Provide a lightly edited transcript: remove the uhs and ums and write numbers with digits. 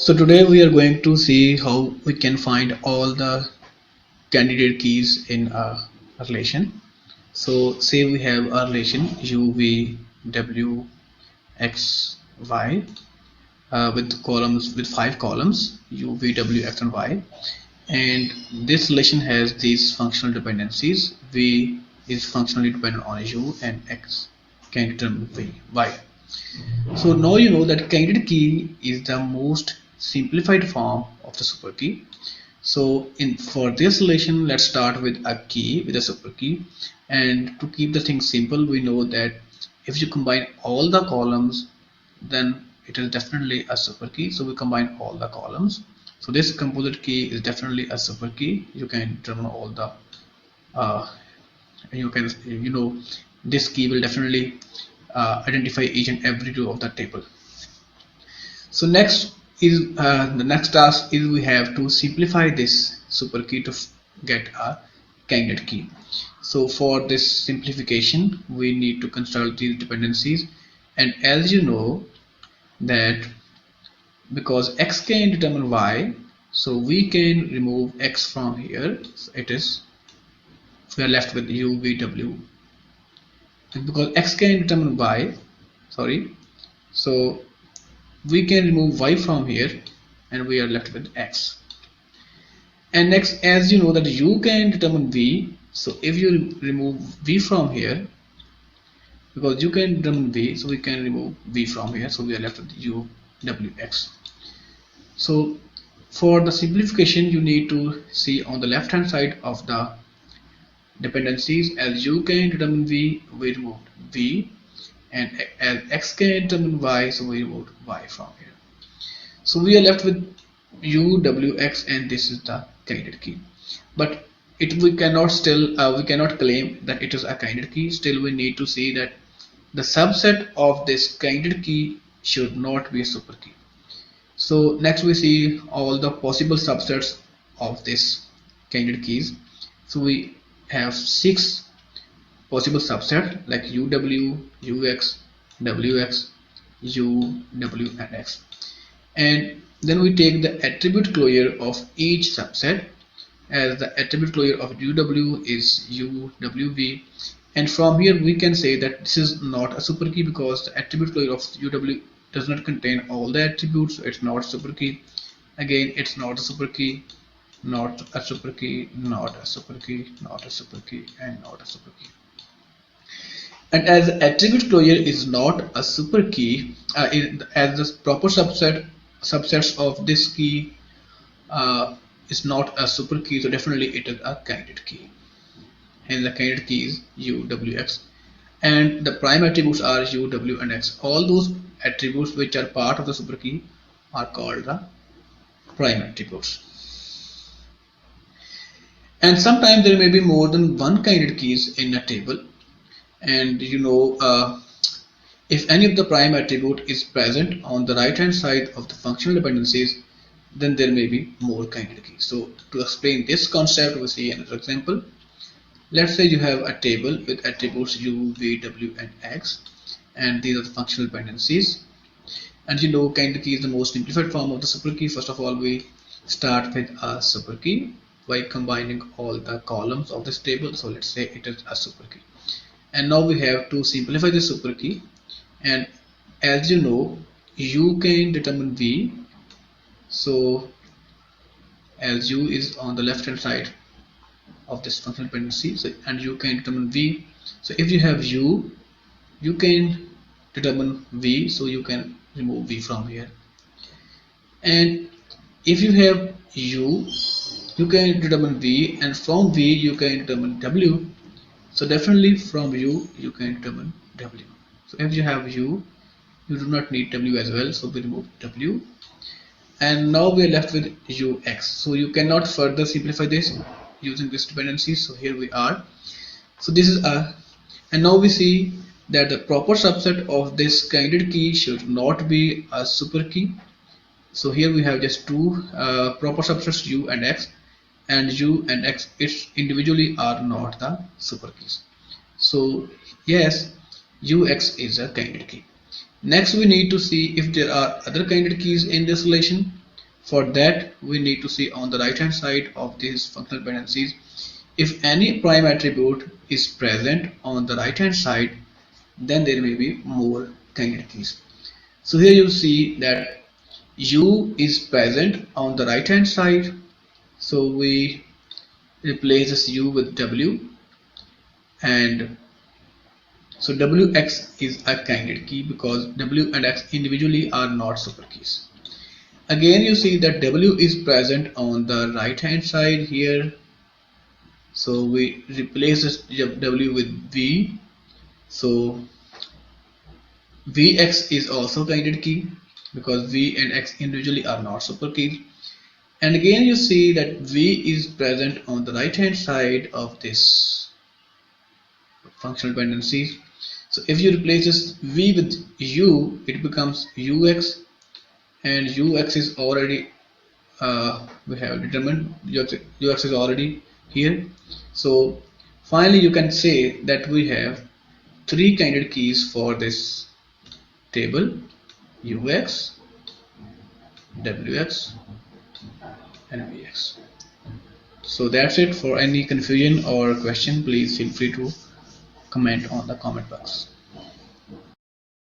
So today we are going to see how we can find all the candidate keys in a relation. So say we have a relation u, v, w, x, y with 5 columns u, v, w, x and y, and this relation has these functional dependencies. V is functionally dependent on u and x can determine y. So now you know that candidate key is the most simplified form of the super key. So for this relation, let's start with a key, with a super key, and to keep the thing simple, we know that if you combine all the columns, then it is definitely a super key. So we combine all the columns. So this composite key is definitely a super key. You can determine all the uh, this key will definitely identify each and every row of the table. So next is the next task is we have to simplify this super key to get a candidate key. So for this simplification, we need to construct these dependencies, and as you know that because x can determine y, so we can remove x from here. So we are left with u, v, w. And because x can determine y, so we can remove y from here and we are left with x. And next, as you know that u can determine v, so if you remove v from here, because u can determine v, so we can remove v from here, so we are left with u, w, x. So for the simplification, you need to see on the left hand side of the dependencies, as u can determine v, we removed v, and as x can determine y, so we removed y from here. So we are left with u, w, x, and this is the candidate key. But we cannot claim that it is a candidate key. Still, we need to see that the subset of this candidate key should not be a super key. So next we see all the possible subsets of this candidate keys. So we have 6 possible subsets like uw, ux, wx, u, w, and x. And then we take the attribute closure of each subset, as the attribute closure of uw is u, wv, and from here we can say that this is not a super key because the attribute closure of uw does not contain all the attributes, so it's not a super key. Again, it's not a super key, not a super key, not a super key, not a super key, and not a super key. And as attribute closure is not a super key, as the proper subsets of this key is not a super key, so definitely it is a candidate key. And the candidate key is u, w, x, and the prime attributes are u, w, and x. All those attributes which are part of the super key are called the prime attributes. And sometimes there may be more than one candidate keys in a table, and if any of the prime attribute is present on the right hand side of the functional dependencies, then there may be more candidate keys. So to explain this concept, we see another example. Let's say you have a table with attributes u, v, w, and x, and these are the functional dependencies. And candidate key is the most simplified form of the super key. First of all, we start with a super key by combining all the columns of this table. So let's say it is a super key. And now we have to simplify the super key. And as you know, u can determine v. So as u is on the left hand side of this functional dependency, so, and you can determine v. So if you have u, you can determine v, so you can remove v from here. And if you have u, you can determine v, and from v you can determine w. So definitely from u you can determine w. So if you have u, you do not need w as well, so we remove w. And now we are left with ux. So you cannot further simplify this using this dependency. So here we are. So this is and now we see that the proper subset of this candidate key should not be a super key. So here we have just 2 proper subsets u and x, and u and x individually are not the super keys. So yes, ux is a candidate key. Next we need to see if there are other candidate keys in this relation. For that, we need to see on the right hand side of these functional dependencies, if any prime attribute is present on the right hand side, then there may be more candidate keys. So here you see that U is present on the right hand side, so we replace this U with W, and so WX is a candidate key because W and X individually are not super keys. Again you see that W is present on the right hand side here, so we replace this W with V, so Vx is also candidate key because V and X individually are not super keys. And again you see that V is present on the right hand side of this functional dependency. So if you replace this V with U, it becomes Ux, and Ux is already we have determined Ux is already here. So finally you can say that we have three candidate keys for this table: Ux, Wx, and Vx. So that's it. For any confusion or question, please feel free to comment on the comment box.